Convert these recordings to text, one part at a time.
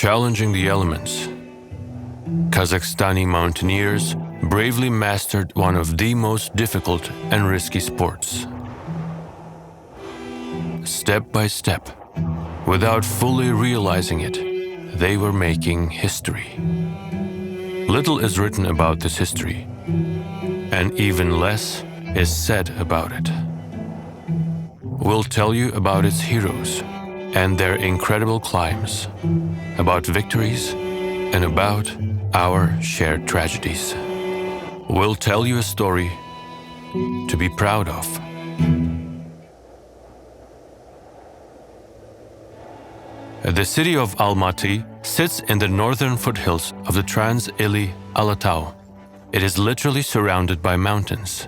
Challenging the elements, Kazakhstani mountaineers bravely mastered one of the most difficult and risky sports. Step by step, without fully realizing it, they were making history. Little is written about this history, and even less is said about it. We'll tell you about its heroes and their incredible climbs, about victories and about our shared tragedies. We'll tell you a story to be proud of. The city of Almaty sits in the northern foothills of the Trans-Ili Alatau. It is literally surrounded by mountains.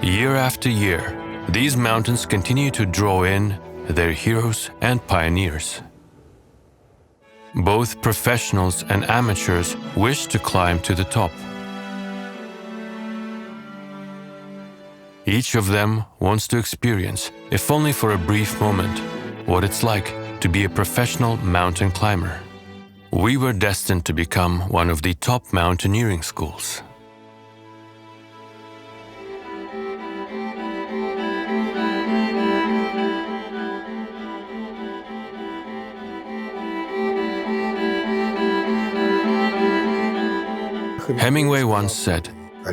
Year after year, these mountains continue to draw in their heroes and pioneers. Both professionals and amateurs wish to climb to the top. Each of them wants to experience, if only for a brief moment, what it's like to be a professional mountain climber. We were destined to become one of the top mountaineering schools. Hemingway once said,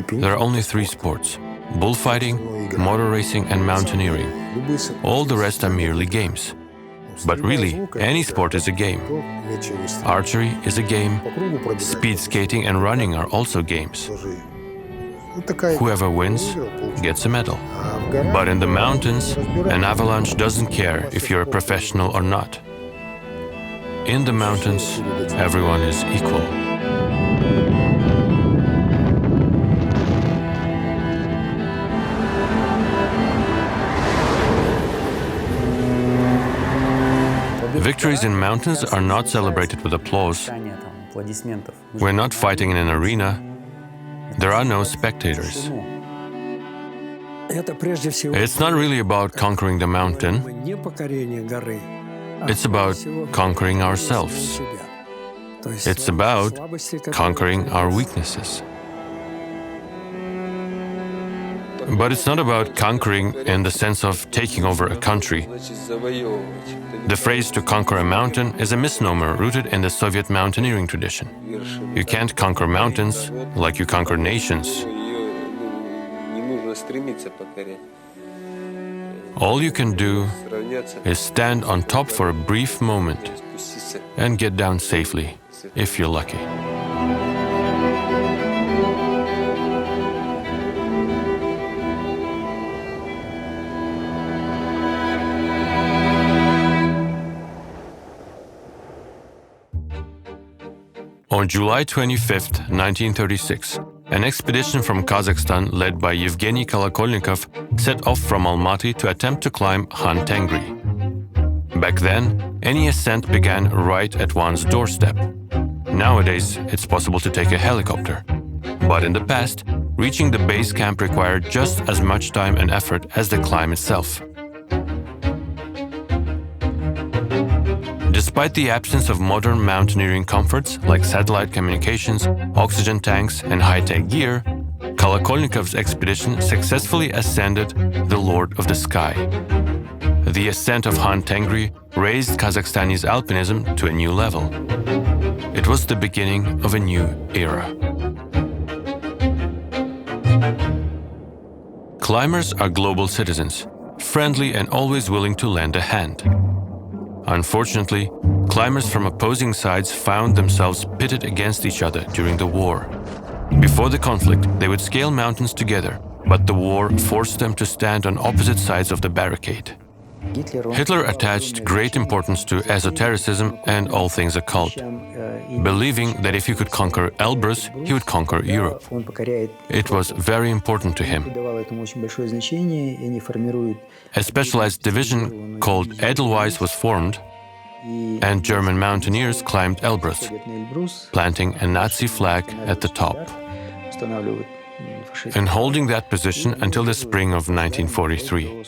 there are only three sports: bullfighting, motor racing and mountaineering. All the rest are merely games. But really, any sport is a game. Archery is a game. Speed skating and running are also games. Whoever wins gets a medal. But in the mountains, an avalanche doesn't care if you're a professional or not. In the mountains, everyone is equal. Victories in mountains are not celebrated with applause. We're not fighting in an arena. There are no spectators. It's not really about conquering the mountain. It's about conquering ourselves. It's about conquering our weaknesses. But it's not about conquering in the sense of taking over a country. The phrase to conquer a mountain is a misnomer rooted in the Soviet mountaineering tradition. You can't conquer mountains like you conquer nations. All you can do is stand on top for a brief moment and get down safely, if you're lucky. On July 25, 1936, an expedition from Kazakhstan led by Yevgeny Kolokolnikov set off from Almaty to attempt to climb Khan Tengri. Back then, any ascent began right at one's doorstep. Nowadays, it's possible to take a helicopter. But in the past, reaching the base camp required just as much time and effort as the climb itself. Despite the absence of modern mountaineering comforts like satellite communications, oxygen tanks and high-tech gear, Kolokolnikov's expedition successfully ascended the Lord of the Sky. The ascent of Khan Tengri raised Kazakhstani's alpinism to a new level. It was the beginning of a new era. Climbers are global citizens, friendly and always willing to lend a hand. Unfortunately, climbers from opposing sides found themselves pitted against each other during the war. Before the conflict, they would scale mountains together, but the war forced them to stand on opposite sides of the barricade. Hitler attached great importance to esotericism and all things occult, believing that if he could conquer Elbrus, he would conquer Europe. It was very important to him. A specialized division called Edelweiss was formed, and German mountaineers climbed Elbrus, planting a Nazi flag at the top, and holding that position until the spring of 1943.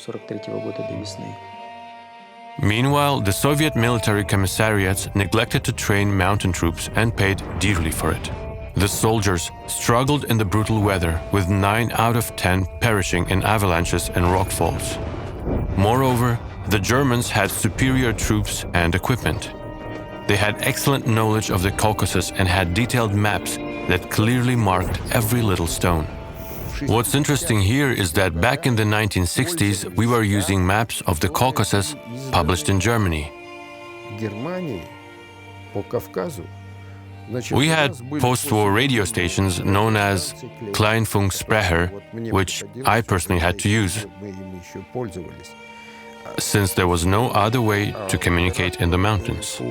Meanwhile, the Soviet military commissariats neglected to train mountain troops and paid dearly for it. The soldiers struggled in the brutal weather, with 9 out of 10 perishing in avalanches and rockfalls. Moreover, the Germans had superior troops and equipment. They had excellent knowledge of the Caucasus and had detailed maps that clearly marked every little stone. What's interesting here is that back in the 1960s, we were using maps of the Caucasus published in Germany. We had post-war radio stations known as Kleinfunksprecher, which I personally had to use, since there was no other way to communicate in the mountains.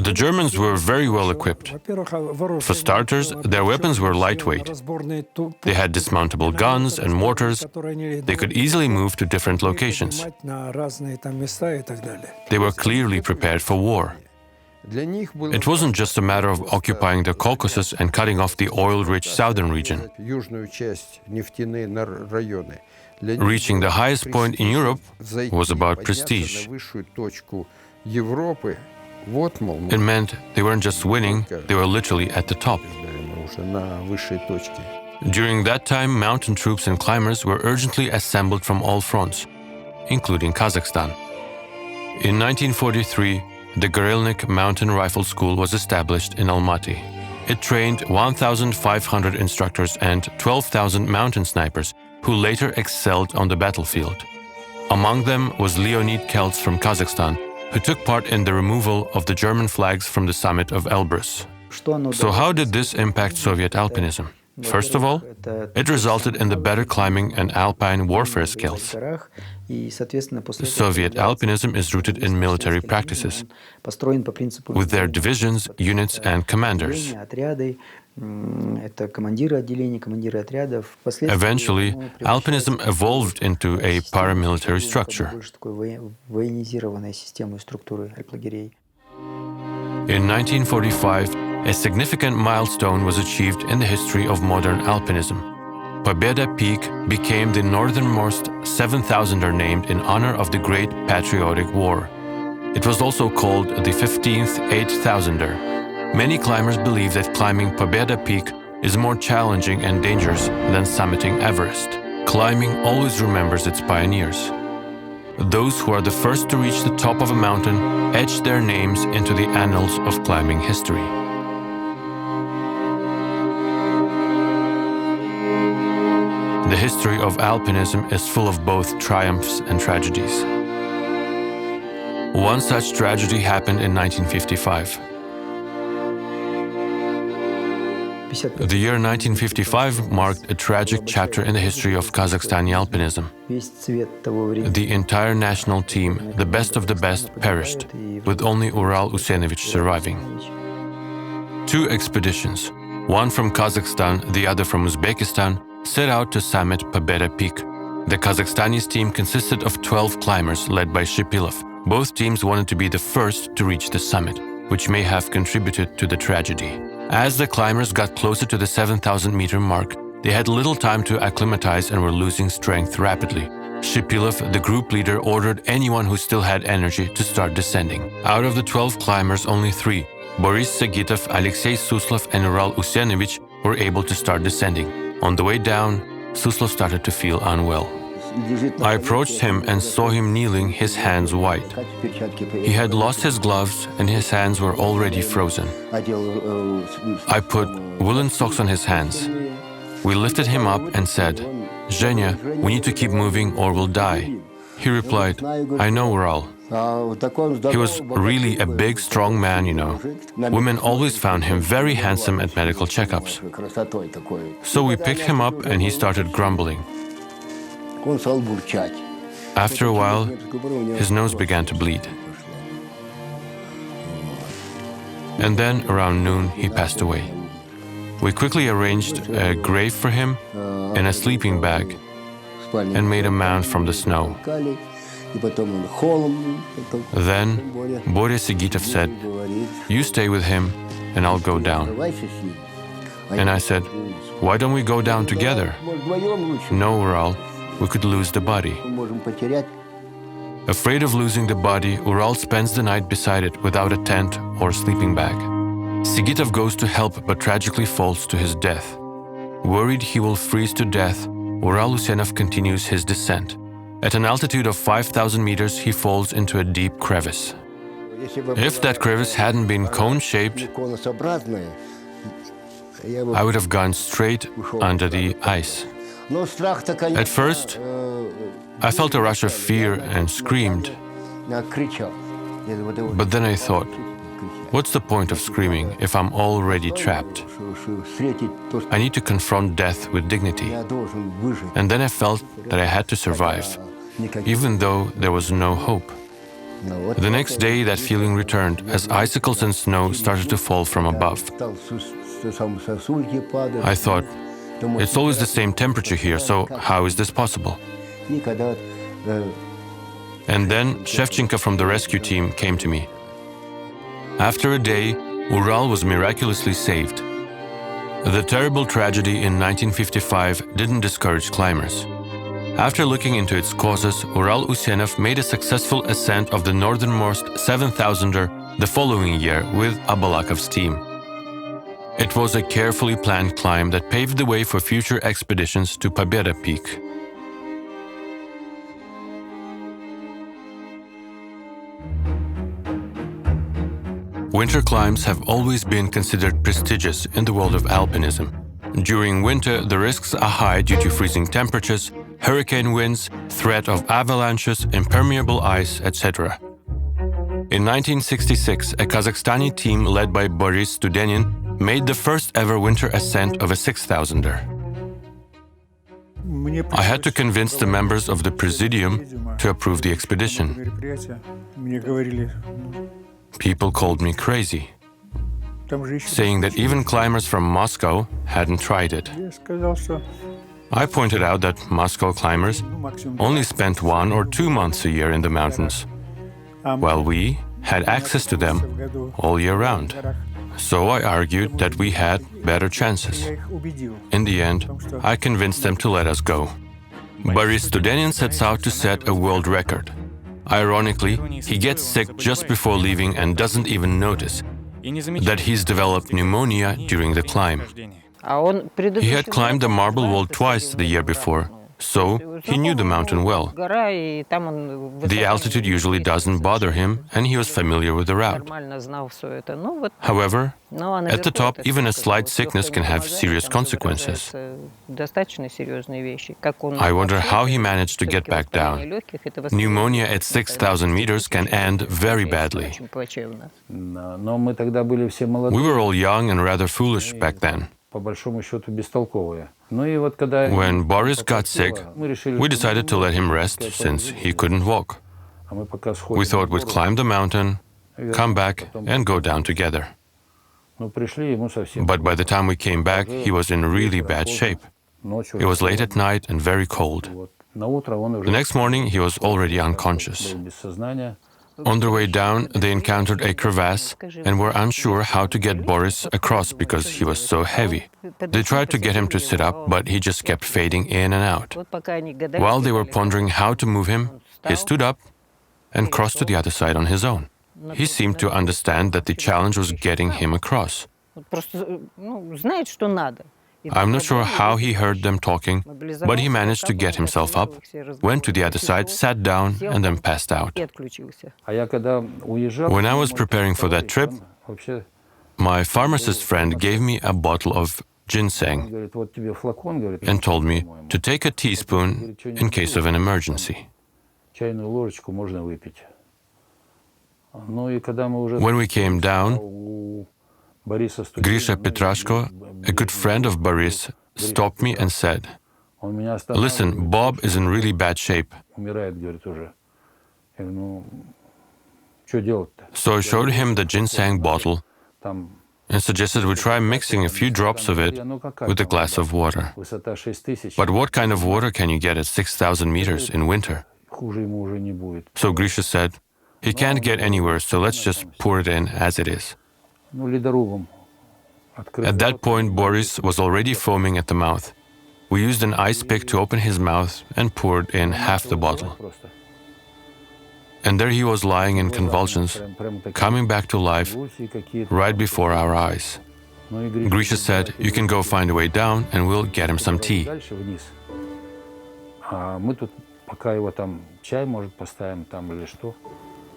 The Germans were very well equipped. For starters, their weapons were lightweight. They had dismountable guns and mortars. They could easily move to different locations. They were clearly prepared for war. It wasn't just a matter of occupying the Caucasus and cutting off the oil-rich southern region. Reaching the highest point in Europe was about prestige. It meant they weren't just winning, they were literally at the top. During that time, mountain troops and climbers were urgently assembled from all fronts, including Kazakhstan. In 1943, the Gorelnik Mountain Rifle School was established in Almaty. It trained 1,500 instructors and 12,000 mountain snipers, who later excelled on the battlefield. Among them was Leonid Kelts from Kazakhstan, who took part in the removal of the German flags from the summit of Elbrus. So how did this impact Soviet alpinism? First of all, it resulted in the better climbing and alpine warfare skills. Soviet alpinism is rooted in military practices, with their divisions, units, and commanders. Eventually, alpinism evolved into a paramilitary structure. In 1945, a significant milestone was achieved in the history of modern alpinism. Pobeda Peak became the northernmost 7,000er named in honor of the Great Patriotic War. It was also called the 15th 8,000er. Many climbers believe that climbing Pobeda Peak is more challenging and dangerous than summiting Everest. Climbing always remembers its pioneers. Those who are the first to reach the top of a mountain etch their names into the annals of climbing history. The history of alpinism is full of both triumphs and tragedies. One such tragedy happened in 1955. The year 1955 marked a tragic chapter in the history of Kazakhstani alpinism. The entire national team, the best of the best, perished, with only Ural Usenovich surviving. 2 expeditions, one from Kazakhstan, the other from Uzbekistan, set out to summit Pobeda Peak. The Kazakhstani's team consisted of 12 climbers led by Shipilov. Both teams wanted to be the first to reach the summit, which may have contributed to the tragedy. As the climbers got closer to the 7,000-meter mark, they had little time to acclimatize and were losing strength rapidly. Shipilov, the group leader, ordered anyone who still had energy to start descending. Out of the 12 climbers, only 3, Boris Sagitov, Alexei Suslov, and Ural Usenovich, were able to start descending. On the way down, Suslov started to feel unwell. I approached him and saw him kneeling, his hands white. He had lost his gloves and his hands were already frozen. I put woolen socks on his hands. We lifted him up and said, "Zhenya, we need to keep moving or we'll die." He replied, "I know, Ural." He was really a big, strong man, you know. Women always found him very handsome at medical checkups. So we picked him up and he started grumbling. After a while, his nose began to bleed. And then, around noon, he passed away. We quickly arranged a grave for him and a sleeping bag and made a mound from the snow. Then Boris Sagitov said, "You stay with him and I'll go down." And I said, "Why don't we go down together?" "No, Ural, we could lose the body. можем потерять. Afraid of losing the body, Ural spends the night beside it without a tent or sleeping bag. Sigitov goes to help but tragically falls to his death. Worried he will freeze to death, Ural Usenov continues his descent. At an altitude of 5,000 meters, he falls into a deep crevice. If that crevice hadn't been cone-shaped, Конусообразная, я бы I would have gone straight under the ice. Но страх-то, конечно, At first, I felt a rush of fear and screamed, кричал. Я думаю, да вот but then I thought, what's the point of screaming if I'm already trapped? что встретить то, что I need to confront death with dignity. я должен выжить. And then I felt that I had to survive, even though there was no hope. Но вот The next day, that feeling returned as icicles and snow started to fall from above. стал сосульки падать. I thought, it's always the same temperature here, so how is this possible? И когда And then Shevchenko from the rescue team came to me. After a day, Ural was miraculously saved. The terrible tragedy in 1955 didn't discourage climbers. After looking into its causes, Ural Usenov made a successful ascent of the northernmost 7,000er the following year with Abalakov's team. It was a carefully planned climb that paved the way for future expeditions to Pobeda Peak. Winter climbs have always been considered prestigious in the world of alpinism. During winter, the risks are high due to freezing temperatures, hurricane winds, threat of avalanches, impermeable ice, etc. In 1966, a Kazakhstani team led by Boris Studenin made the first ever winter ascent of a 6,000er. I had to convince the members of the presidium to approve the expedition. People called me crazy, saying that even climbers from Moscow hadn't tried it. I pointed out that Moscow climbers only spent 1 or 2 months a year in the mountains, while we had access to them all year round. So I argued that we had better chances. In the end, I convinced them to let us go. Boris Studenin sets out to set a world record. Ironically, he gets sick just before leaving and doesn't even notice that he's developed pneumonia during the climb. He had climbed the marble wall twice the year before, so he knew the mountain well. The altitude usually doesn't bother him, and he was familiar with the route. However, at the top, even a slight sickness can have serious consequences. I wonder how he managed to get back down. Pneumonia at 6,000 meters can end very badly. We were all young and rather foolish back then. When Boris got sick, we decided to let him rest since he couldn't walk. We thought we'd climb the mountain, come back, and go down together. But by the time we came back, he was in really bad shape. It was late at night and very cold. The next morning, he was already unconscious. On their way down, they encountered a crevasse and were unsure how to get Boris across because he was so heavy. They tried to get him to sit up, but he just kept fading in and out. While they were pondering how to move him, he stood up and crossed to the other side on his own. He seemed to understand that the challenge was getting him across. I'm not sure how he heard them talking, but he managed to get himself up, went to the other side, sat down, and then passed out. When I was preparing for that trip, my pharmacist friend gave me a bottle of ginseng and told me to take a teaspoon in case of an emergency. When we came down, Grisha Petrashko, a good friend of Boris, stopped me and said, "Listen, Bob is in really bad shape." So I showed him the ginseng bottle and suggested we try mixing a few drops of it with a glass of water. But what kind of water can you get at 6,000 meters in winter? So Grisha said, he can't get anywhere, so let's just pour it in as it is. At that point, Boris was already foaming at the mouth. We used an ice pick to open his mouth and poured in half the bottle. And there he was lying in convulsions, coming back to life right before our eyes. Grisha said, "You can go find a way down and we'll get him some tea."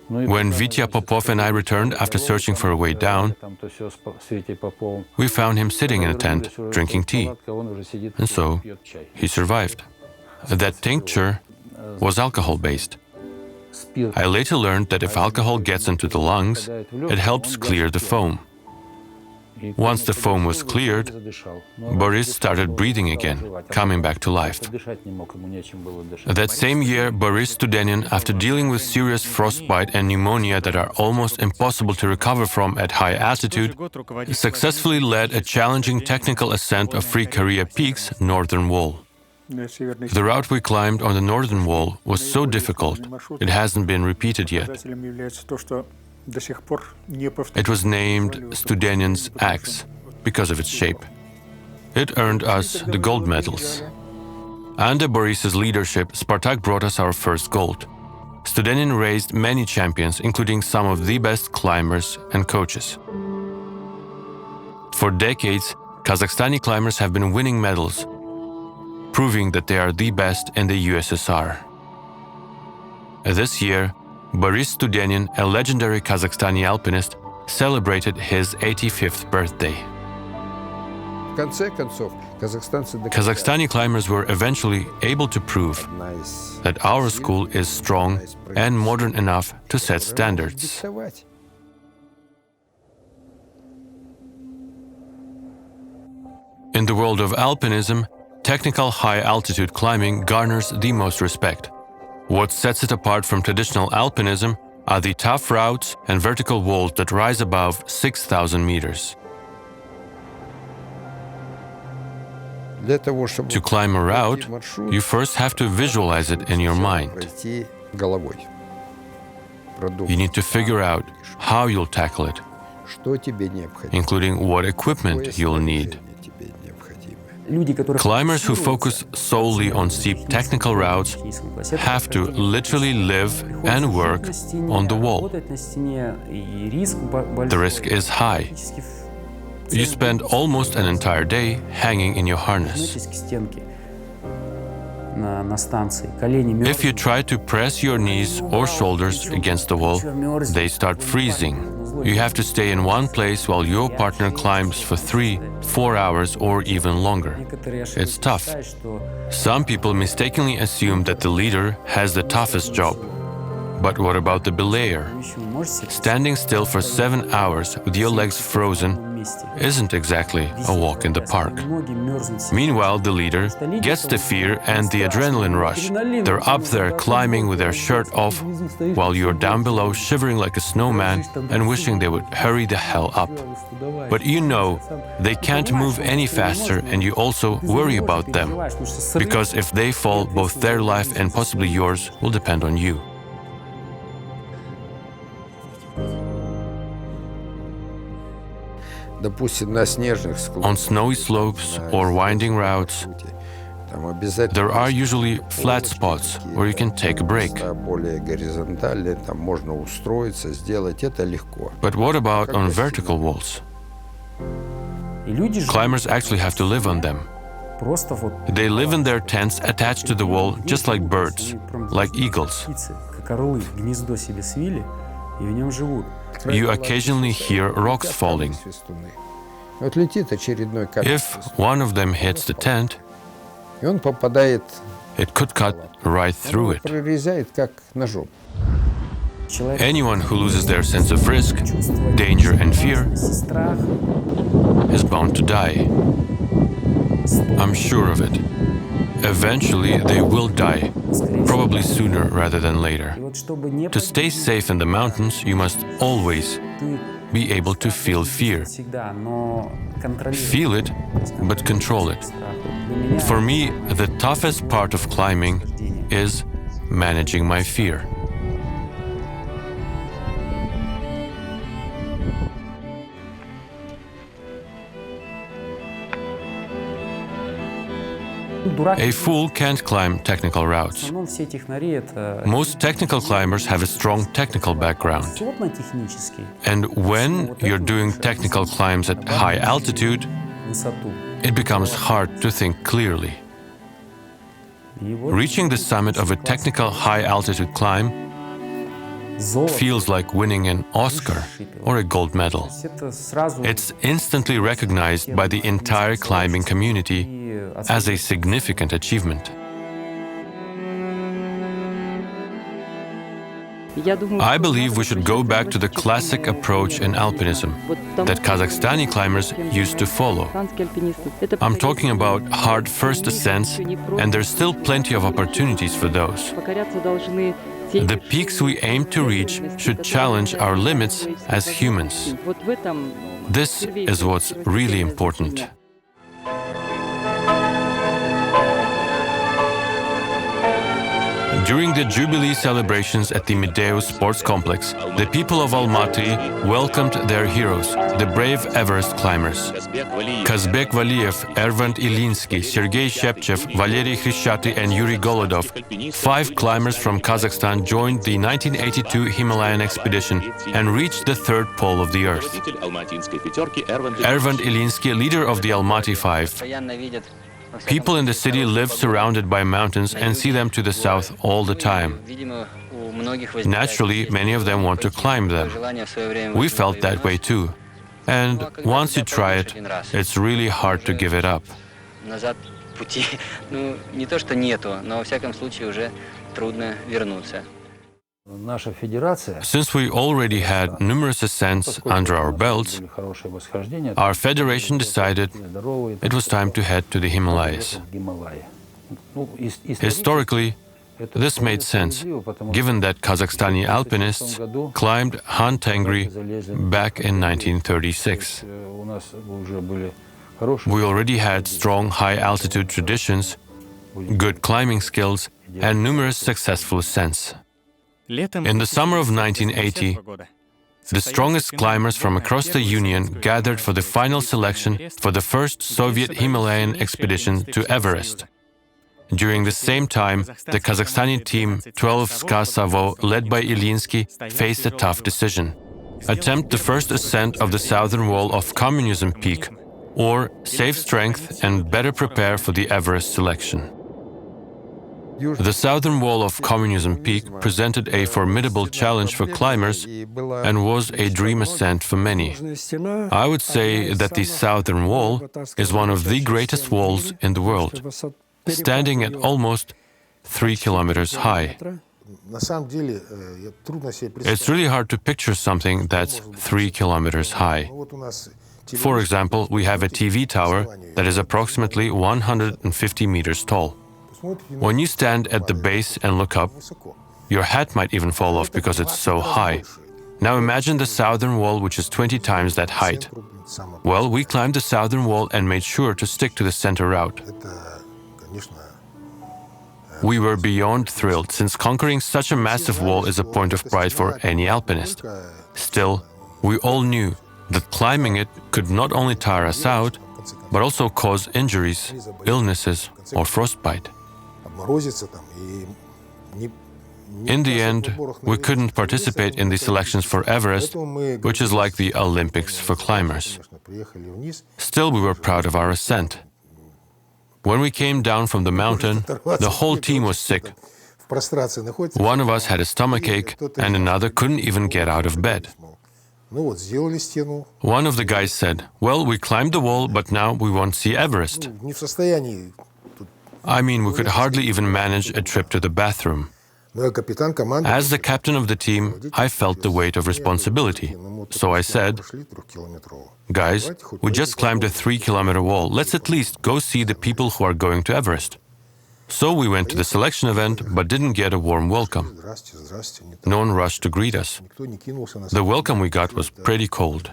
When Vitya Popov and I returned after searching for a way down, we found him sitting in a tent, drinking tea. And so, he survived. That tincture was alcohol-based. I later learned that if alcohol gets into the lungs, it helps clear the foam. Once the foam was cleared, Boris started breathing again, coming back to life. That same year, Boris Studenin, after dealing with serious frostbite and pneumonia that are almost impossible to recover from at high altitude, successfully led a challenging technical ascent of Free Korea Peak's northern wall. The route we climbed on the northern wall was so difficult, it hasn't been repeated yet. It was named Studenin's axe because of its shape. It earned us the gold medals. Under Boris's leadership, Spartak brought us our first gold. Studenin raised many champions, including some of the best climbers and coaches. For decades, Kazakhstani climbers have been winning medals, proving that they are the best in the USSR. This year, Boris Studenin, a legendary Kazakhstani alpinist, celebrated his 85th birthday. Kazakhstani climbers were eventually able to prove that our school is strong and modern enough to set standards. In the world of alpinism, technical high-altitude climbing garners the most respect. What sets it apart from traditional alpinism are the tough routes and vertical walls that rise above 6,000 meters. To climb a route, you first have to visualize it in your mind. You need to figure out how you'll tackle it, including what equipment you'll need. Climbers who focus solely on steep technical routes have to literally live and work on the wall. The risk is high. You spend almost an entire day hanging in your harness. If you try to press your knees or shoulders against the wall, they start freezing. You have to stay in one place while your partner climbs for 3-4 hours or even longer. It's tough. Some people mistakenly assume that the leader has the toughest job. But what about the belayer? Standing still for 7 hours with your legs frozen isn't exactly a walk in the park. Meanwhile, the leader gets the fear and the adrenaline rush. They're up there climbing with their shirt off, while you're down below shivering like a snowman and wishing they would hurry the hell up. But you know they can't move any faster, and you also worry about them, because if they fall, both their life and possibly yours will depend on you. On snowy slopes or winding routes, there are usually flat spots where you can take a break. But what about on vertical walls? Climbers actually have to live on them. They live in their tents attached to the wall just like birds, like eagles. You occasionally hear rocks falling. If one of them hits the tent, it could cut right through it. Anyone who loses their sense of risk, danger and fear is bound to die. I'm sure of it. Eventually they will die, probably sooner rather than later. To stay safe in the mountains, you must always be able to feel fear. Feel it, but control it. For me, the toughest part of climbing is managing my fear. A fool can't climb technical routes. Most technical climbers have a strong technical background. And when you're doing technical climbs at high altitude, it becomes hard to think clearly. Reaching the summit of a technical high-altitude climb feels like winning an Oscar or a gold medal. It's instantly recognized by the entire climbing community as a significant achievement. I believe we should go back to the classic approach in alpinism that Kazakhstani climbers used to follow. I'm talking about hard first ascents, and there's still plenty of opportunities for those. The peaks we aim to reach should challenge our limits as humans. This is what's really important. During the Jubilee celebrations at the Mideo Sports Complex, the people of Almaty welcomed their heroes, the brave Everest climbers. Kazbek, Valiyev, Ervand, Iliynsky, Sergei Shepchev, Valery Hryshchaty and Yuri Golodov, 5 climbers from Kazakhstan joined the 1982 Himalayan expedition and reached the third pole of the Earth. Ervand Iliynsky, leader of the Almaty Five. People in the city live surrounded by mountains and see them to the south all the time. Naturally, many of them want to climb them. We felt that way too. And once you try it, it's really hard to give it up. Since we already had numerous ascents under our belts, our federation decided it was time to head to the Himalayas. Historically, this made sense, given that Kazakhstani alpinists climbed Khan Tengri back in 1936. We already had strong high-altitude traditions, good climbing skills, and numerous successful ascents. In the summer of 1980, the strongest climbers from across the Union gathered for the final selection for the first Soviet Himalayan expedition to Everest. During the same time, the Kazakhstani team 12 SKA Savo, led by Iliynsky, faced a tough decision: attempt the first ascent of the southern wall of Communism Peak, or save strength and better prepare for the Everest selection. The southern wall of Communism Peak presented a formidable challenge for climbers and was a dream ascent for many. I would say that the southern wall is one of the greatest walls in the world, standing at almost 3 kilometers high. It's really hard to picture something that's 3 kilometers high. For example, we have a TV tower that is approximately 150 meters tall. When you stand at the base and look up, your hat might even fall off because it's so high. Now imagine the southern wall, which is 20 times that height. Well, we climbed the southern wall and made sure to stick to the center route. We were beyond thrilled, since conquering such a massive wall is a point of pride for any alpinist. Still, we all knew that climbing it could not only tire us out, but also cause injuries, illnesses, or frostbite. In the end, we couldn't participate in the selections for Everest, which is like the Olympics for climbers. Still, we were proud of our ascent. When we came down from the mountain, the whole team was sick. One of us had a stomachache, and another couldn't even get out of bed. One of the guys said, "Well, we climbed the wall, but now we won't see Everest." I mean, we could hardly even manage a trip to the bathroom. As the captain of the team, I felt the weight of responsibility. So I said, "Guys, we just climbed a 3-kilometer wall. Let's at least go see the people who are going to Everest." So we went to the selection event, but didn't get a warm welcome. No one rushed to greet us. The welcome we got was pretty cold.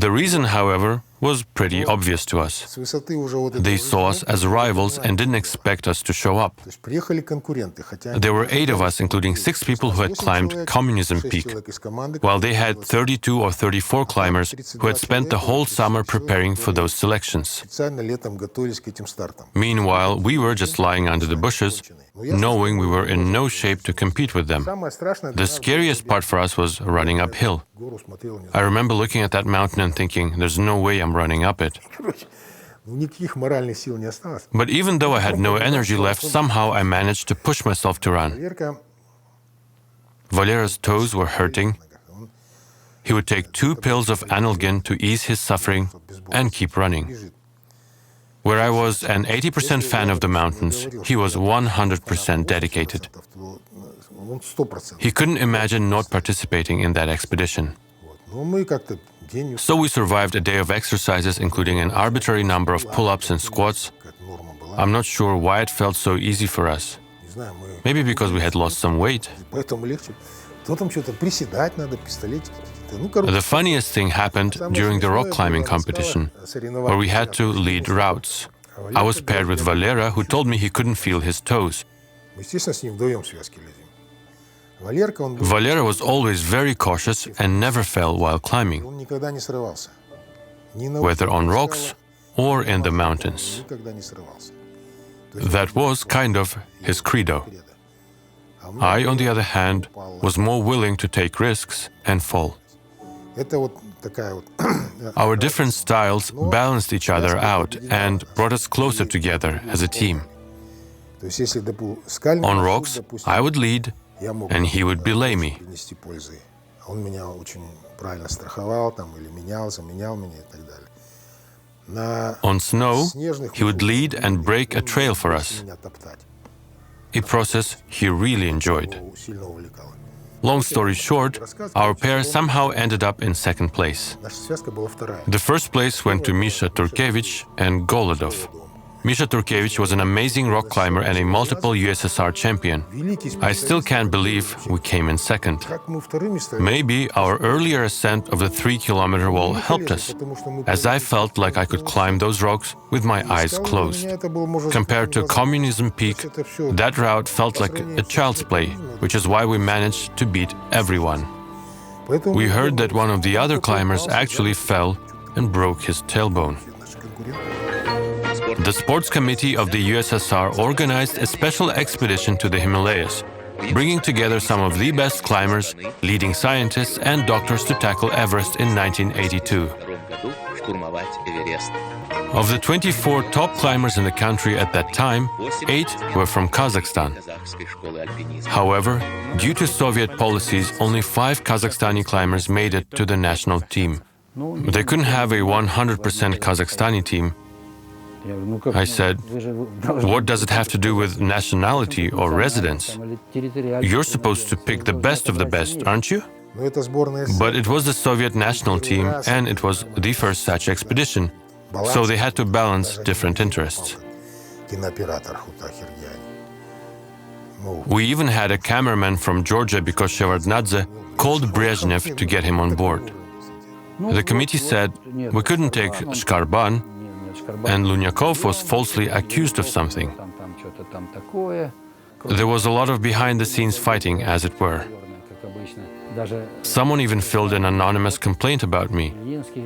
The reason, however, was pretty obvious to us. They saw us as rivals and didn't expect us to show up. There were 8 of us, including 6 people who had climbed Communism Peak, while they had 32 or 34 climbers who had spent the whole summer preparing for those selections. Meanwhile, we were just lying under the bushes, knowing we were in no shape to compete with them. The scariest part for us was running uphill. I remember looking at that mountain and thinking, there's no way I'm running up it. But even though I had no energy left, somehow I managed to push myself to run. Valera's toes were hurting. He would take 2 pills of analgin to ease his suffering and keep running. Where I was an 80% fan of the mountains, he was 100% dedicated. He couldn't imagine not participating in that expedition. So we survived a day of exercises, including an arbitrary number of pull-ups and squats. I'm not sure why it felt so easy for us. Maybe because we had lost some weight. The funniest thing happened during the rock climbing competition, where we had to lead routes. I was paired with Valera, who told me he couldn't feel his toes. Valera was always very cautious and never fell while climbing, whether on rocks or in the mountains. That was kind of his credo. I, on the other hand, was more willing to take risks and fall. Our different styles balanced each other out and brought us closer together as a team. On rocks, I would lead, and he would belay me. On snow, he would lead and break a trail for us, a process he really enjoyed. Long story short, our pair somehow ended up in second place. The first place went to Misha Turkevich and Golodov. Misha Turkevich was an amazing rock climber and a multiple USSR champion. I still can't believe we came in second. Maybe our earlier ascent of the 3-kilometer wall helped us, as I felt like I could climb those rocks with my eyes closed. Compared to Communism Peak, that route felt like a child's play, which is why we managed to beat everyone. We heard that one of the other climbers actually fell and broke his tailbone. The sports committee of the USSR organized a special expedition to the Himalayas, bringing together some of the best climbers, leading scientists and doctors to tackle Everest in 1982. Of the 24 top climbers in the country at that time, 8 were from Kazakhstan. However, due to Soviet policies, only 5 Kazakhstani climbers made it to the national team. They couldn't have a 100% Kazakhstani team. I said, what does it have to do with nationality or residence? You're supposed to pick the best of the best, aren't you? But it was the Soviet national team, and it was the first such expedition, so they had to balance different interests. We even had a cameraman from Georgia because Shevardnadze called Brezhnev to get him on board. The committee said we couldn't take Shkarban, and Lunyakov was falsely accused of something. There was a lot of behind-the-scenes fighting, as it were. Someone even filled an anonymous complaint about me,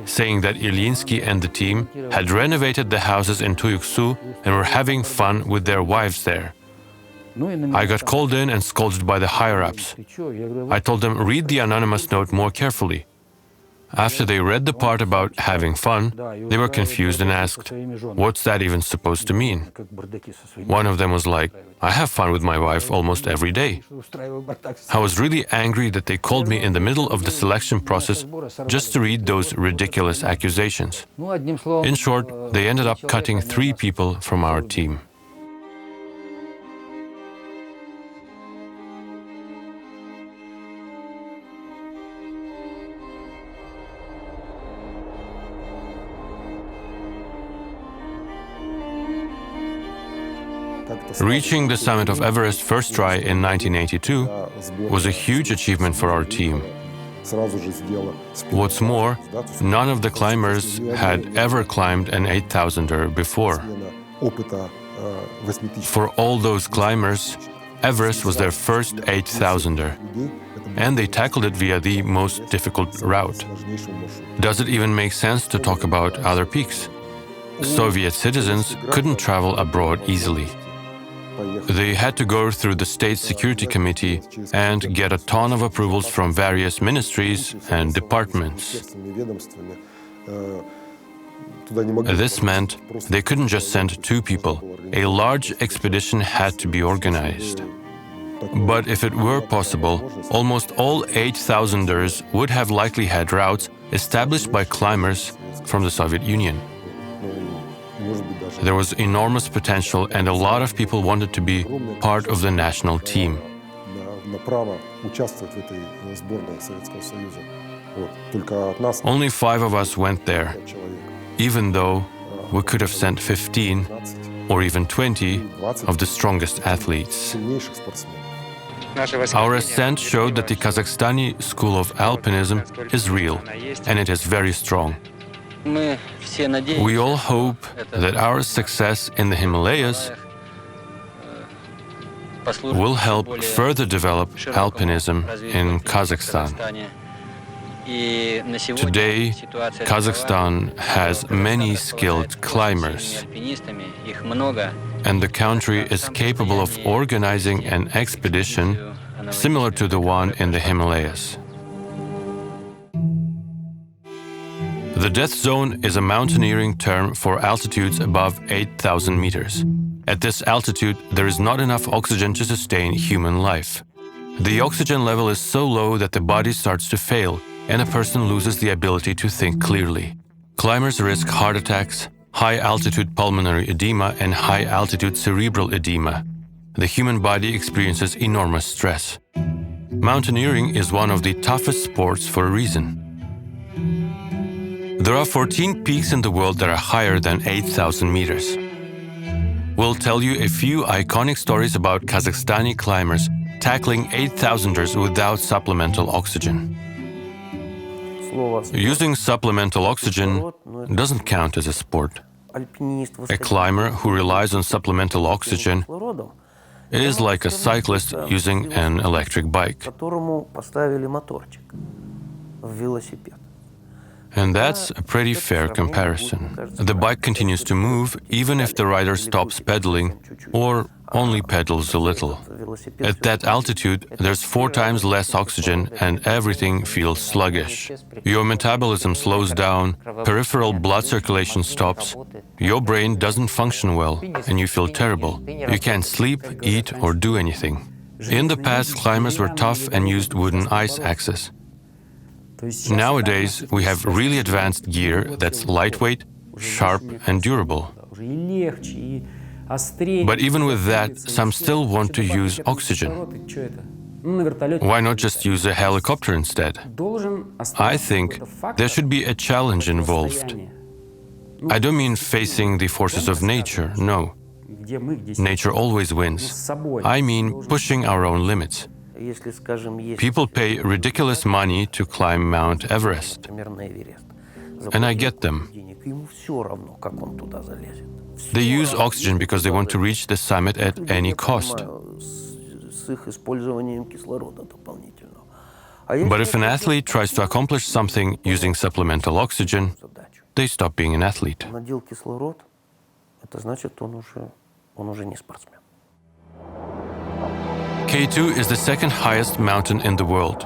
saying that Iliynsky and the team had renovated the houses in Tuyuksu and were having fun with their wives there. I got called in and scolded by the higher-ups. I told them, read the anonymous note more carefully. After they read the part about having fun, they were confused and asked, what's that even supposed to mean? One of them was like, I have fun with my wife almost every day. I was really angry that they called me in the middle of the selection process just to read those ridiculous accusations. In short, they ended up cutting 3 people from our team. Reaching the summit of Everest first try in 1982 was a huge achievement for our team. What's more, none of the climbers had ever climbed an 8,000er before. For all those climbers, Everest was their first 8,000er, and they tackled it via the most difficult route. Does it even make sense to talk about other peaks? Soviet citizens couldn't travel abroad easily. They had to go through the State Security Committee and get a ton of approvals from various ministries and departments. This meant they couldn't just send 2 people. A large expedition had to be organized. But if it were possible, almost all 8,000ers would have likely had routes established by climbers from the Soviet Union. There was enormous potential, and a lot of people wanted to be part of the national team. Only 5 of us went there, even though we could have sent 15 or even 20 of the strongest athletes. Our ascent showed that the Kazakhstani school of alpinism is real, and it is very strong. We all hope that our success in the Himalayas will help further develop alpinism in Kazakhstan. Today, Kazakhstan has many skilled climbers, and the country is capable of organizing an expedition similar to the one in the Himalayas. The death zone is a mountaineering term for altitudes above 8,000 meters. At this altitude, there is not enough oxygen to sustain human life. The oxygen level is so low that the body starts to fail, and a person loses the ability to think clearly. Climbers risk heart attacks, high-altitude pulmonary edema, and high-altitude cerebral edema. The human body experiences enormous stress. Mountaineering is one of the toughest sports for a reason. There are 14 peaks in the world that are higher than 8,000 meters. We'll tell you a few iconic stories about Kazakhstani climbers tackling 8,000ers without supplemental oxygen. Using supplemental oxygen doesn't count as a sport. A climber who relies on supplemental oxygen is like a cyclist using an electric bike. And that's a pretty fair comparison. The bike continues to move even if the rider stops pedaling or only pedals a little. At that altitude, there's 4 times less oxygen and everything feels sluggish. Your metabolism slows down, peripheral blood circulation stops, your brain doesn't function well, and you feel terrible. You can't sleep, eat, or do anything. In the past, climbers were tough and used wooden ice axes. Nowadays, we have really advanced gear that's lightweight, sharp, and durable. But even with that, some still want to use oxygen. Why not just use a helicopter instead? I think there should be a challenge involved. I don't mean facing the forces of nature, no. Nature always wins. I mean pushing our own limits. People pay ridiculous money to climb Mount Everest. And I get them. They use oxygen because they want to reach the summit at any cost. But if an athlete tries to accomplish something using supplemental oxygen, they stop being an athlete. K2 is the second highest mountain in the world.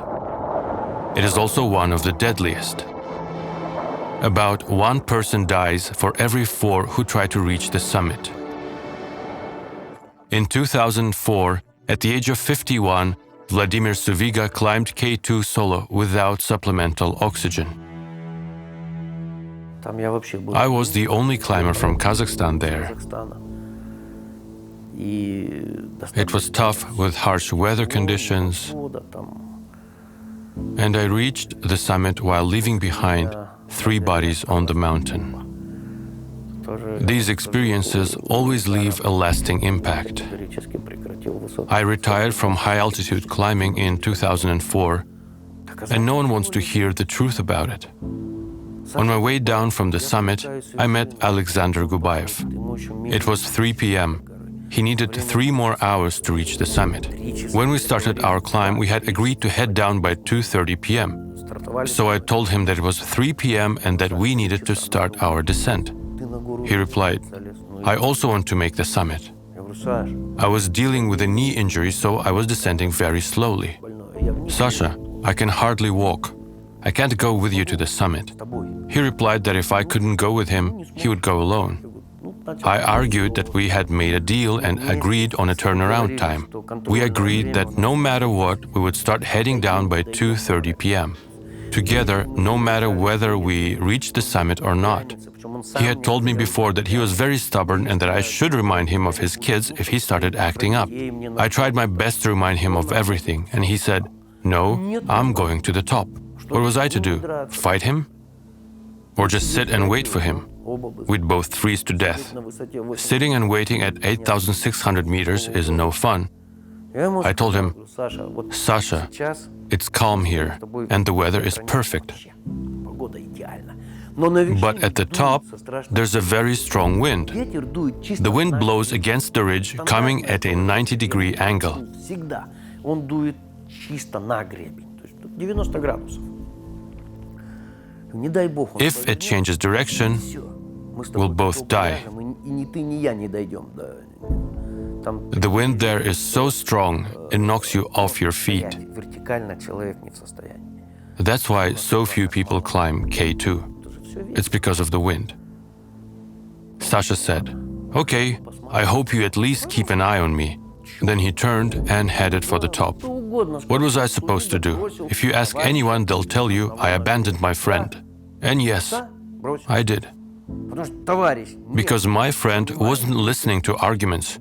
It is also one of the deadliest. About 1 person dies for every 4 who try to reach the summit. In 2004, at the age of 51, Vladimir Suviga climbed K2 solo without supplemental oxygen. I was the only climber from Kazakhstan there. It was tough with harsh weather conditions, and I reached the summit while leaving behind 3 bodies on the mountain. These experiences always leave a lasting impact. I retired from high-altitude climbing in 2004 and no one wants to hear the truth about it. On my way down from the summit, I met Alexander Gubayev. It was 3 p.m. He needed 3 more hours to reach the summit. When we started our climb, we had agreed to head down by 2:30 p.m. So I told him that it was 3 p.m. and that we needed to start our descent. He replied, "I also want to make the summit." I was dealing with a knee injury, so I was descending very slowly. "Sasha, I can hardly walk. I can't go with you to the summit." He replied that if I couldn't go with him, he would go alone. I argued that we had made a deal and agreed on a turnaround time. We agreed that no matter what, we would start heading down by 2:30 p.m. Together, no matter whether we reached the summit or not. He had told me before that he was very stubborn and that I should remind him of his kids if he started acting up. I tried my best to remind him of everything, and he said, "No, I'm going to the top." What was I to do? Fight him? Or just sit and wait for him? We'd both freeze to death. Sitting and waiting at 8,600 meters is no fun. I told him, "Sasha, it's calm here, and the weather is perfect. But at the top, there's a very strong wind. The wind blows against the ridge, coming at a 90-degree angle. If it changes direction, we'll both die. The wind there is so strong, it knocks you off your feet. That's why so few people climb K2. It's because of the wind." Sasha said, "Okay, I hope you at least keep an eye on me." Then he turned and headed for the top. What was I supposed to do? If you ask anyone, they'll tell you I abandoned my friend. And yes, I did. Because my friend wasn't listening to arguments.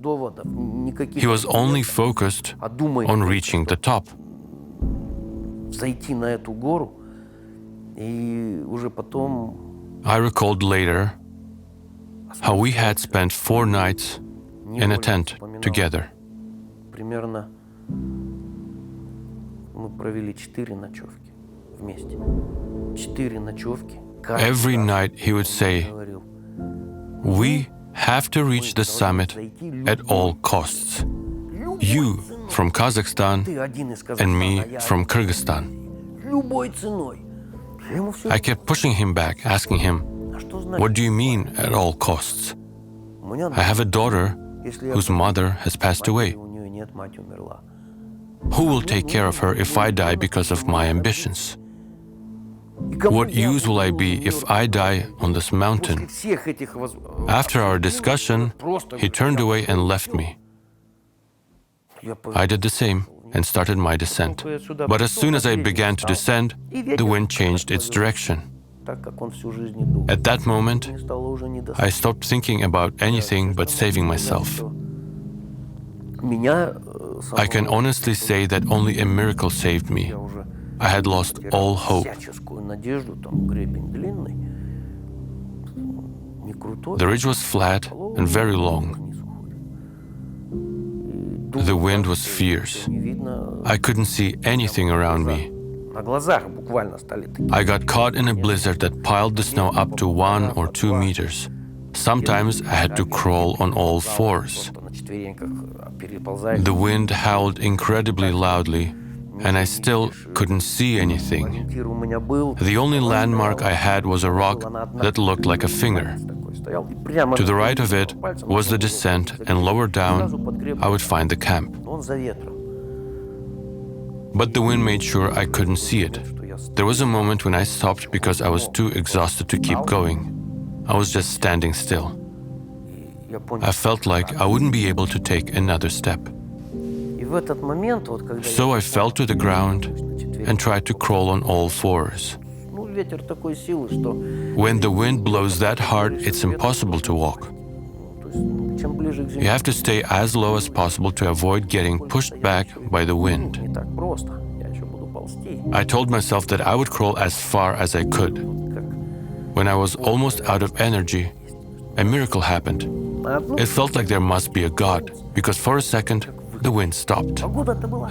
He was only focused on reaching the top. I recalled later how we had spent 4 nights in a tent together. Every night he would say, "We have to reach the summit at all costs. You from Kazakhstan and me from Kyrgyzstan." I kept pushing him back, asking him, "What do you mean at all costs? I have a daughter whose mother has passed away. Who will take care of her if I die because of my ambitions? What use will I be if I die on this mountain?" After our discussion, he turned away and left me. I did the same and started my descent. But as soon as I began to descend, the wind changed its direction. At that moment, I stopped thinking about anything but saving myself. I can honestly say that only a miracle saved me. I had lost all hope. The ridge was flat and very long. The wind was fierce. I couldn't see anything around me. I got caught in a blizzard that piled the snow up to 1 or 2 meters. Sometimes I had to crawl on all 4s. The wind howled incredibly loudly, and I still couldn't see anything. The only landmark I had was a rock that looked like a finger. To the right of it was the descent, and lower down I would find the camp. But the wind made sure I couldn't see it. There was a moment when I stopped because I was too exhausted to keep going. I was just standing still. I felt like I wouldn't be able to take another step. So I fell to the ground and tried to crawl on all 4s. When the wind blows that hard, it's impossible to walk. You have to stay as low as possible to avoid getting pushed back by the wind. I told myself that I would crawl as far as I could. When I was almost out of energy, a miracle happened. It felt like there must be a God, because for a second, the wind stopped.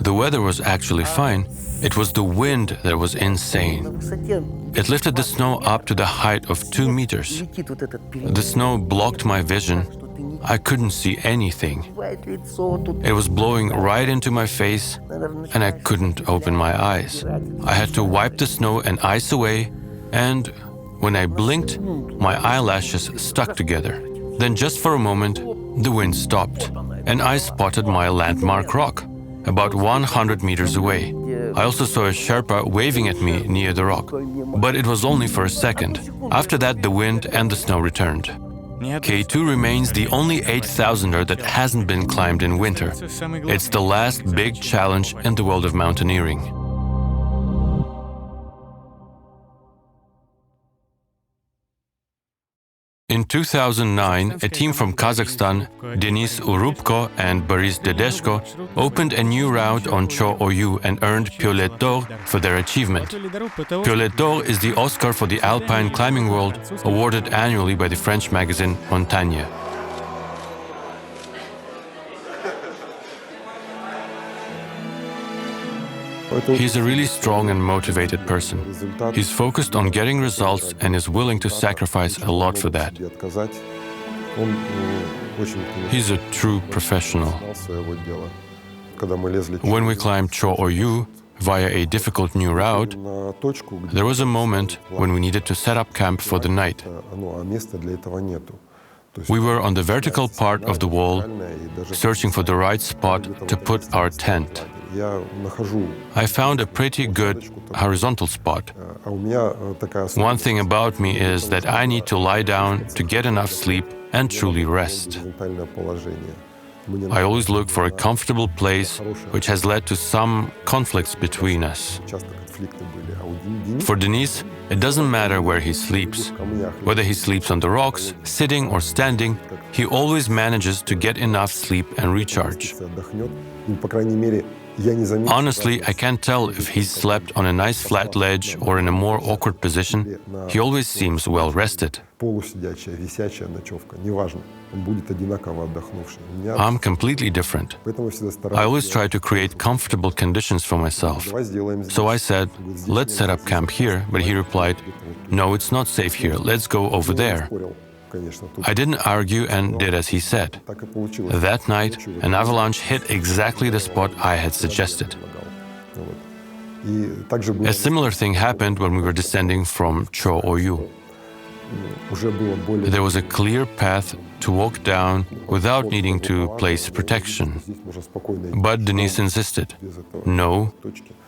The weather was actually fine. It was the wind that was insane. It lifted the snow up to the height of 2 meters. The snow blocked my vision. I couldn't see anything. It was blowing right into my face, and I couldn't open my eyes. I had to wipe the snow and ice away, and when I blinked, my eyelashes stuck together. Then just for a moment, the wind stopped, and I spotted my landmark rock, about 100 meters away. I also saw a Sherpa waving at me near the rock, but it was only for a second. After that, the wind and the snow returned. K2 remains the only 8,000er that hasn't been climbed in winter. It's the last big challenge in the world of mountaineering. In 2009, a team from Kazakhstan, Denis Urubko and Boris Dedeshko, opened a new route on Cho-Oyu and earned Piolet d'Or for their achievement. Piolet d'Or is the Oscar for the alpine climbing world, awarded annually by the French magazine Montagne. He's a really strong and motivated person. He's focused on getting results and is willing to sacrifice a lot for that. He's a true professional. When we climbed Cho-Oyu via a difficult new route, there was a moment when we needed to set up camp for the night. We were on the vertical part of the wall, searching for the right spot to put our tent. I found a pretty good horizontal spot. One thing about me is that I need to lie down to get enough sleep and truly rest. I always look for a comfortable place, which has led to some conflicts between us. For Denis, it doesn't matter where he sleeps. Whether he sleeps on the rocks, sitting or standing, he always manages to get enough sleep and recharge. Honestly, I can't tell if he's slept on a nice flat ledge or in a more awkward position. He always seems well rested. I'm completely different. I always try to create comfortable conditions for myself. So I said, let's set up camp here, but he replied, no, it's not safe here, let's go over there. I didn't argue and did as he said. That night, an avalanche hit exactly the spot I had suggested. A similar thing happened when we were descending from Cho-Oyu. There was a clear path to walk down without needing to place protection. But Denis insisted, no,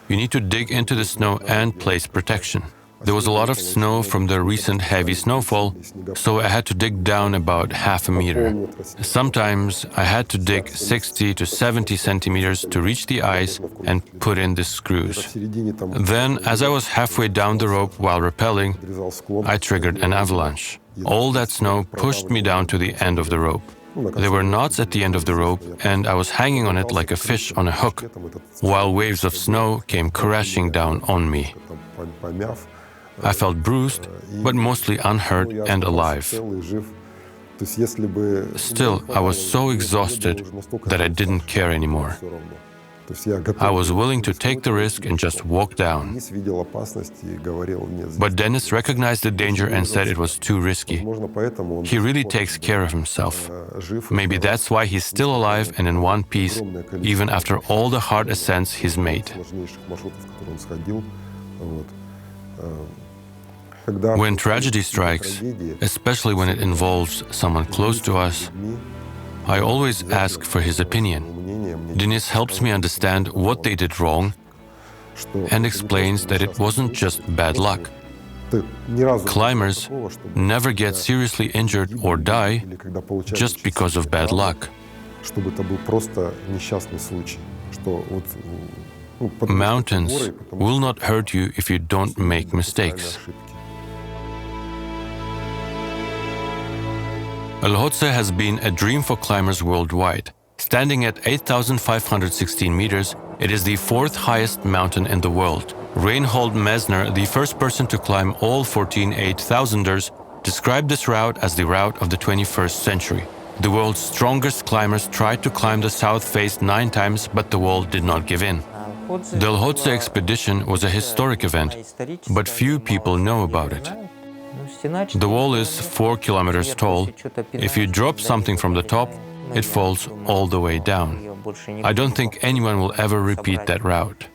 you need to dig into the snow and place protection. There was a lot of snow from the recent heavy snowfall, so I had to dig down about half a meter. Sometimes I had to dig 60 to 70 centimeters to reach the ice and put in the screws. Then, as I was halfway down the rope while rappelling, I triggered an avalanche. All that snow pushed me down to the end of the rope. There were knots at the end of the rope, and I was hanging on it like a fish on a hook, while waves of snow came crashing down on me. I felt bruised, but mostly unhurt and alive. Still, I was so exhausted that I didn't care anymore. I was willing to take the risk and just walk down. But Denis recognized the danger and said it was too risky. He really takes care of himself. Maybe that's why he's still alive and in one piece, even after all the hard ascents he's made. When tragedy strikes, especially when it involves someone close to us, I always ask for his opinion. Denis helps me understand what they did wrong and explains that it wasn't just bad luck. Climbers never get seriously injured or die just because of bad luck. Mountains will not hurt you if you don't make mistakes. Lhotse has been a dream for climbers worldwide. Standing at 8,516 meters, it is the fourth highest mountain in the world. Reinhold Messner, the first person to climb all 14 8,000ers, described this route as the route of the 21st century. The world's strongest climbers tried to climb the south face 9 times, but the wall did not give in. The Lhotse expedition was a historic event, but few people know about it. The wall is 4 kilometers tall. If you drop something from the top, it falls all the way down. I don't think anyone will ever repeat that route.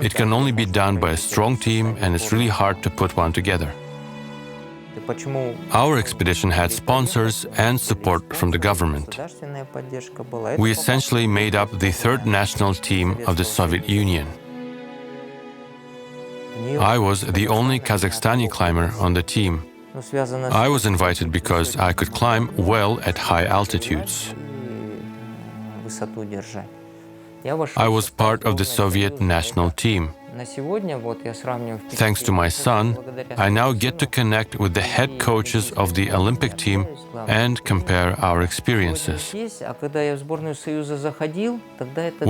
It can only be done by a strong team, and it's really hard to put one together. Our expedition had sponsors and support from the government. We essentially made up the third national team of the Soviet Union. I was the only Kazakhstani climber on the team. I was invited because I could climb well at high altitudes. I was part of the Soviet national team. Thanks to my son, I now get to connect with the head coaches of the Olympic team and compare our experiences.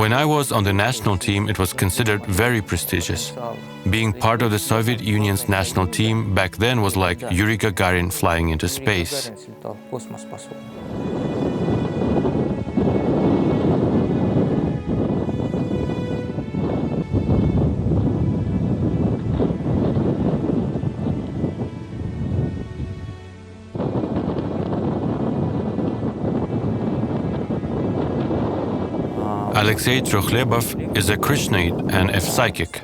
When I was on the national team, it was considered very prestigious. Being part of the Soviet Union's national team back then was like Yuri Gagarin flying into space. Alexei Trokhlebov is a Krishnaite and a psychic.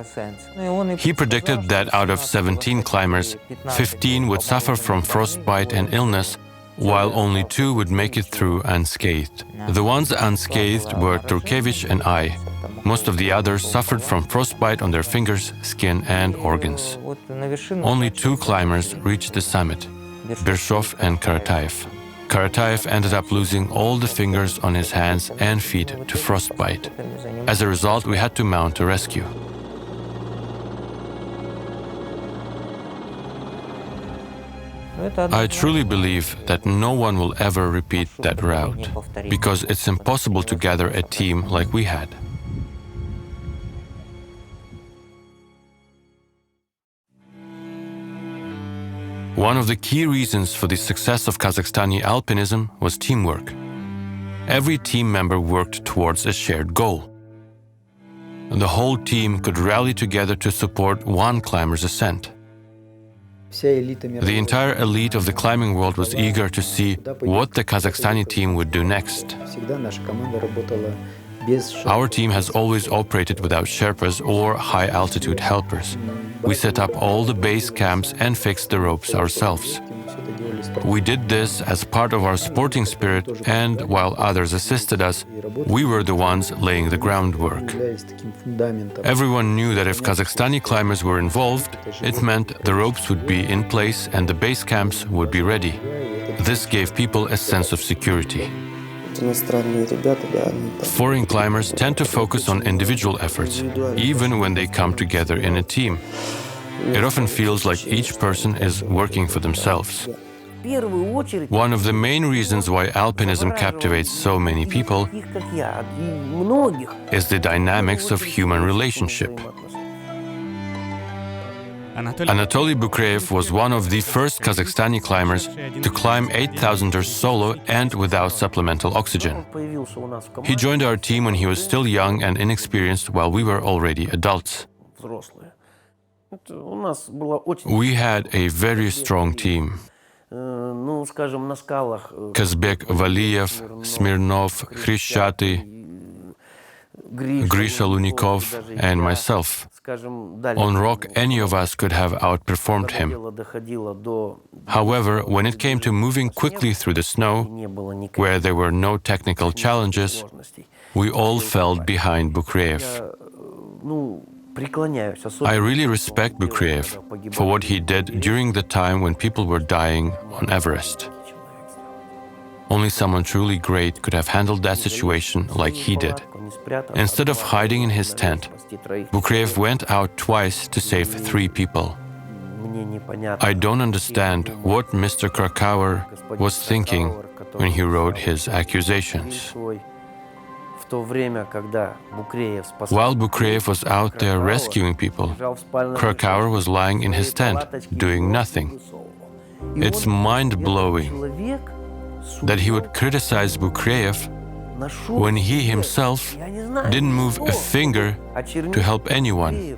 He predicted that out of 17 climbers, 15 would suffer from frostbite and illness, while only 2 would make it through unscathed. The ones unscathed were Turkevich and I. Most of the others suffered from frostbite on their fingers, skin and organs. Only 2 climbers reached the summit, Bershov and Karatayev. Karatayev ended up losing all the fingers on his hands and feet to frostbite. As a result, we had to mount a rescue. I truly believe that no one will ever repeat that route, because it's impossible to gather a team like we had. One of the key reasons for the success of Kazakhstani alpinism was teamwork. Every team member worked towards a shared goal. The whole team could rally together to support one climber's ascent. The entire elite of the climbing world was eager to see what the Kazakhstani team would do next. Our team has always operated without Sherpas or high-altitude helpers. We set up all the base camps and fixed the ropes ourselves. We did this as part of our sporting spirit, and while others assisted us, we were the ones laying the groundwork. Everyone knew that if Kazakhstani climbers were involved, it meant the ropes would be in place and the base camps would be ready. This gave people a sense of security. Foreign climbers tend to focus on individual efforts, even when they come together in a team. It often feels like each person is working for themselves. One of the main reasons why alpinism captivates so many people is the dynamics of human relationship. Anatoli Boukreyev was one of the first Kazakhstani climbers to climb 8,000ers solo and without supplemental oxygen. He joined our team when he was still young and inexperienced, while we were already adults. We had a very strong team. Kazbek, Valiyev, Smirnov, Khrishtchaty, Grisha Lunikov and myself. On rock, any of us could have outperformed him. However, when it came to moving quickly through the snow, where there were no technical challenges, we all fell behind Boukreyev. I really respect Boukreyev for what he did during the time when people were dying on Everest. Only someone truly great could have handled that situation like he did. Instead of hiding in his tent, Boukreyev went out twice to save 3 people. I don't understand what Mr. Krakauer was thinking when he wrote his accusations. While Boukreyev was out there rescuing people, Krakauer was lying in his tent, doing nothing. It's mind-blowing. that he would criticize Boukreyev when he himself didn't move a finger to help anyone.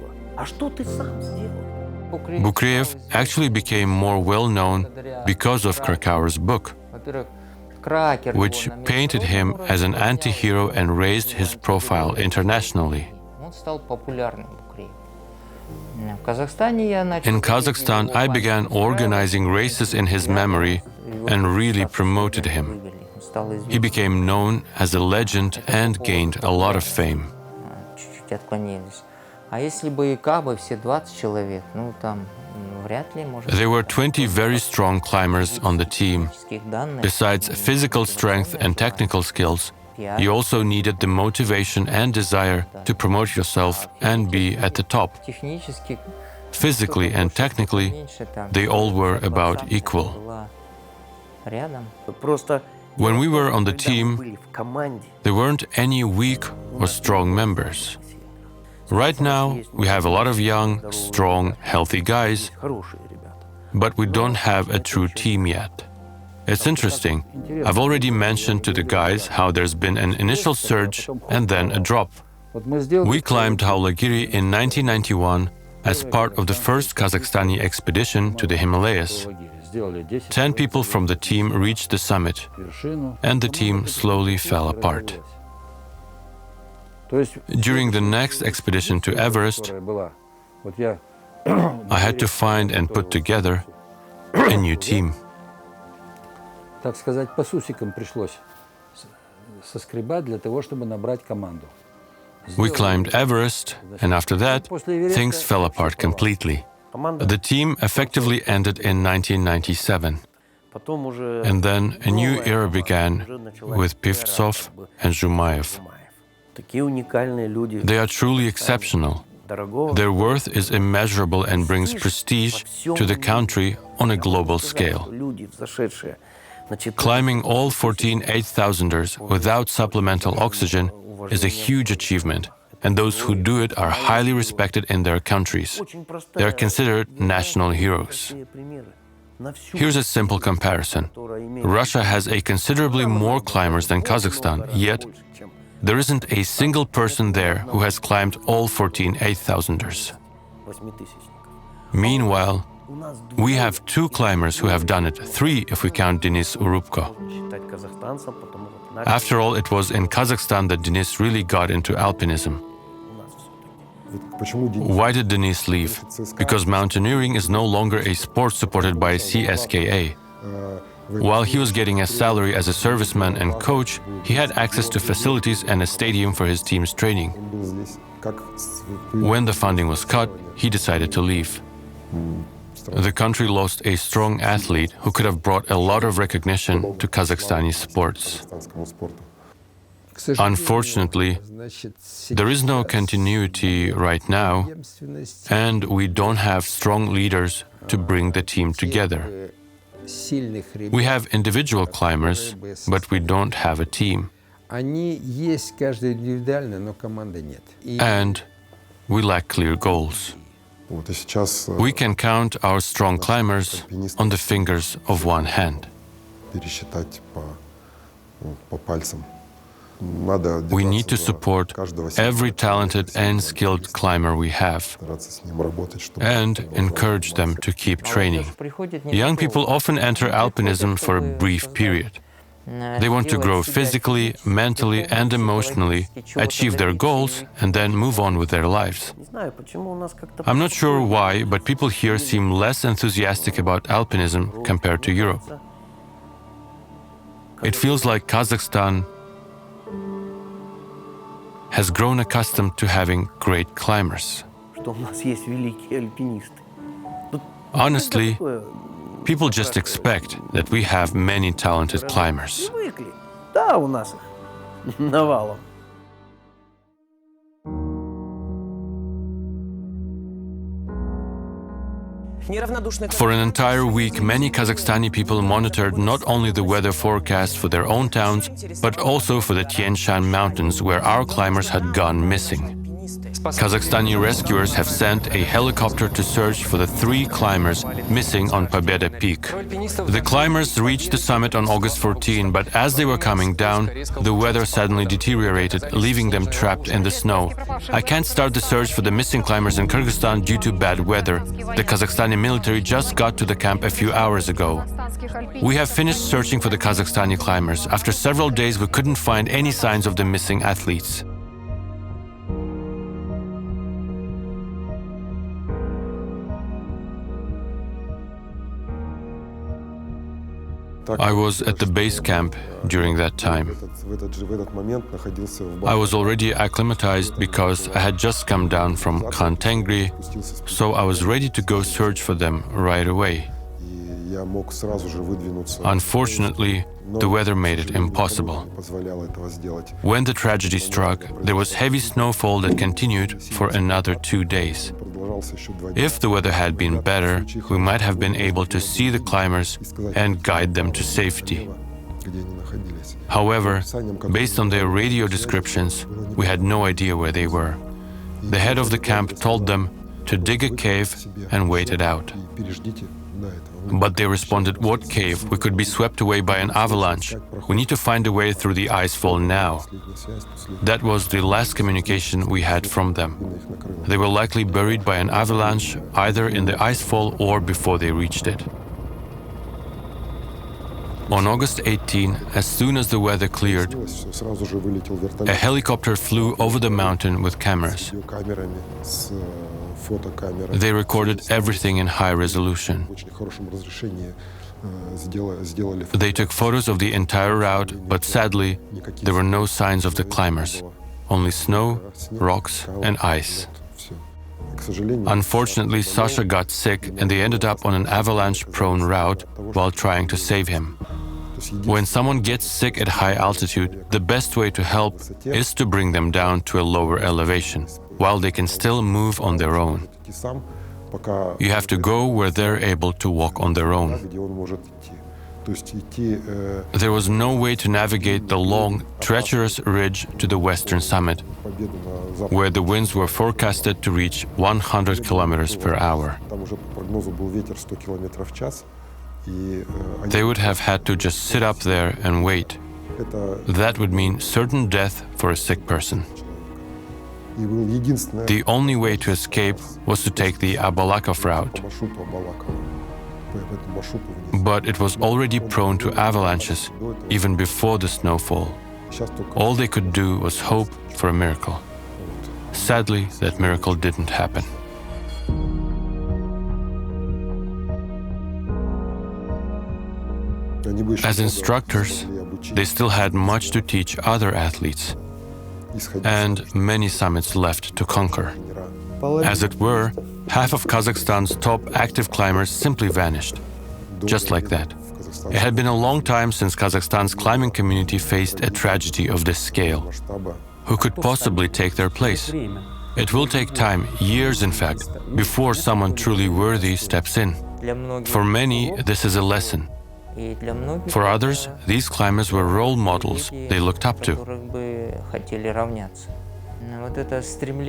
Boukreyev actually became more well-known because of Krakauer's book, which painted him as an anti-hero and raised his profile internationally. In Kazakhstan, I began organizing races in his memory and really promoted him. He became known as a legend and gained a lot of fame. There were 20 very strong climbers on the team. Besides physical strength and technical skills, you also needed the motivation and desire to promote yourself and be at the top. Physically and technically, they all were about equal. When we were on the team, there weren't any weak or strong members. Right now, we have a lot of young, strong, healthy guys, but we don't have a true team yet. It's interesting. I've already mentioned to the guys how there's been an initial surge and then a drop. We climbed Haulagiri in 1991 as part of the first Kazakhstani expedition to the Himalayas. 10 people from the team reached the summit, and the team slowly fell apart. During the next expedition to Everest, I had to find and put together a new team. We climbed Everest, and after that, things fell apart completely. The team effectively ended in 1997. And then a new era began with Pivcov and Zhumayev. They are truly exceptional. Their worth is immeasurable and brings prestige to the country on a global scale. Climbing all 14 8,000ers without supplemental oxygen is a huge achievement, and those who do it are highly respected in their countries. They are considered national heroes. Here's a simple comparison. Russia has a considerably more climbers than Kazakhstan, yet there isn't a single person there who has climbed all 14 8,000ers. Meanwhile, we have 2 climbers who have done it, 3 if we count Denis Urubko. After all, it was in Kazakhstan that Denis really got into alpinism. Why did Denis leave? Because mountaineering is no longer a sport supported by CSKA. While he was getting a salary as a serviceman and coach, he had access to facilities and a stadium for his team's training. When the funding was cut, he decided to leave. The country lost a strong athlete who could have brought a lot of recognition to Kazakhstani sports. Unfortunately, there is no continuity right now, and we don't have strong leaders to bring the team together. We have individual climbers, but we don't have a team. And we lack clear goals. We can count our strong climbers on the fingers of one hand. We need to support every talented and skilled climber we have and encourage them to keep training. Young people often enter alpinism for a brief period. They want to grow physically, mentally, and emotionally, achieve their goals, and then move on with their lives. I'm not sure why, but people here seem less enthusiastic about alpinism compared to Europe. It feels like Kazakhstan has grown accustomed to having great climbers. Honestly, people just expect that we have many talented climbers. For an entire week, many Kazakhstani people monitored not only the weather forecast for their own towns, but also for the Tian Shan mountains where our climbers had gone missing. Kazakhstani rescuers have sent a helicopter to search for the 3 climbers missing on Pobeda Peak. The climbers reached the summit on August 14, but as they were coming down, the weather suddenly deteriorated, leaving them trapped in the snow. I can't start the search for the missing climbers in Kyrgyzstan due to bad weather. The Kazakhstani military just got to the camp a few hours ago. We have finished searching for the Kazakhstani climbers. After several days, we couldn't find any signs of the missing athletes. I was at the base camp during that time. I was already acclimatized because I had just come down from Khan Tengri, so I was ready to go search for them right away. Unfortunately, the weather made it impossible. When the tragedy struck, there was heavy snowfall that continued for another 2 days. If the weather had been better, we might have been able to see the climbers and guide them to safety. However, based on their radio descriptions, we had no idea where they were. The head of the camp told them to dig a cave and wait it out. But they responded, "What cave? We could be swept away by an avalanche. We need to find a way through the icefall now." That was the last communication we had from them. They were likely buried by an avalanche, either in the icefall or before they reached it. On August 18, as soon as the weather cleared, a helicopter flew over the mountain with cameras. They recorded everything in high resolution. They took photos of the entire route, but sadly, there were no signs of the climbers, only snow, rocks, and ice. Unfortunately, Sasha got sick and they ended up on an avalanche-prone route while trying to save him. When someone gets sick at high altitude, the best way to help is to bring them down to a lower elevation, while they can still move on their own. You have to go where they're able to walk on their own. There was no way to navigate the long, treacherous ridge to the western summit, where the winds were forecasted to reach 100 kilometers per hour. They would have had to just sit up there and wait. That would mean certain death for a sick person. The only way to escape was to take the Abalakov route. But it was already prone to avalanches even before the snowfall. All they could do was hope for a miracle. Sadly, that miracle didn't happen. As instructors, they still had much to teach other athletes, and many summits left to conquer. As it were, half of Kazakhstan's top active climbers simply vanished, just like that. It had been a long time since Kazakhstan's climbing community faced a tragedy of this scale. Who could possibly take their place? It will take time, years in fact, before someone truly worthy steps in. For many, this is a lesson. For others, these climbers were role models they looked up to.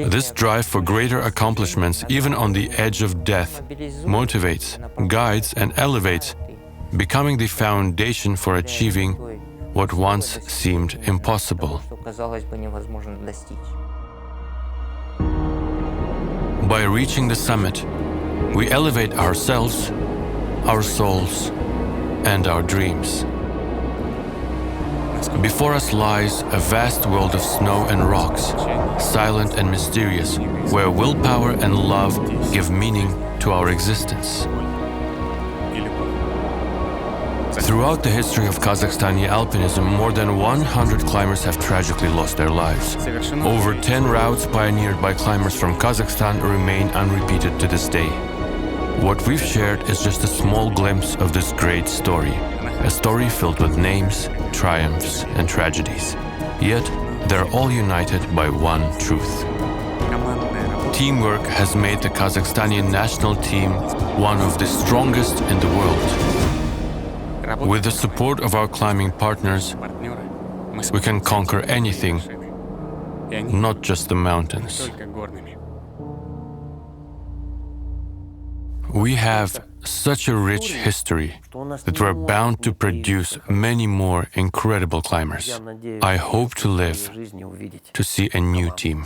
This drive for greater accomplishments, even on the edge of death, motivates, guides, and elevates, becoming the foundation for achieving what once seemed impossible. By reaching the summit, we elevate ourselves, our souls, and our dreams. Before us lies a vast world of snow and rocks, silent and mysterious, where willpower and love give meaning to our existence. Throughout the history of Kazakhstani alpinism, more than 100 climbers have tragically lost their lives. Over 10 routes pioneered by climbers from Kazakhstan remain unrepeated to this day. What we've shared is just a small glimpse of this great story, a story filled with names, triumphs, and tragedies. Yet, they're all united by one truth. Teamwork has made the Kazakhstani national team one of the strongest in the world. With the support of our climbing partners, we can conquer anything, not just the mountains. We have such a rich history that we're bound to produce many more incredible climbers. I hope to live to see a new team.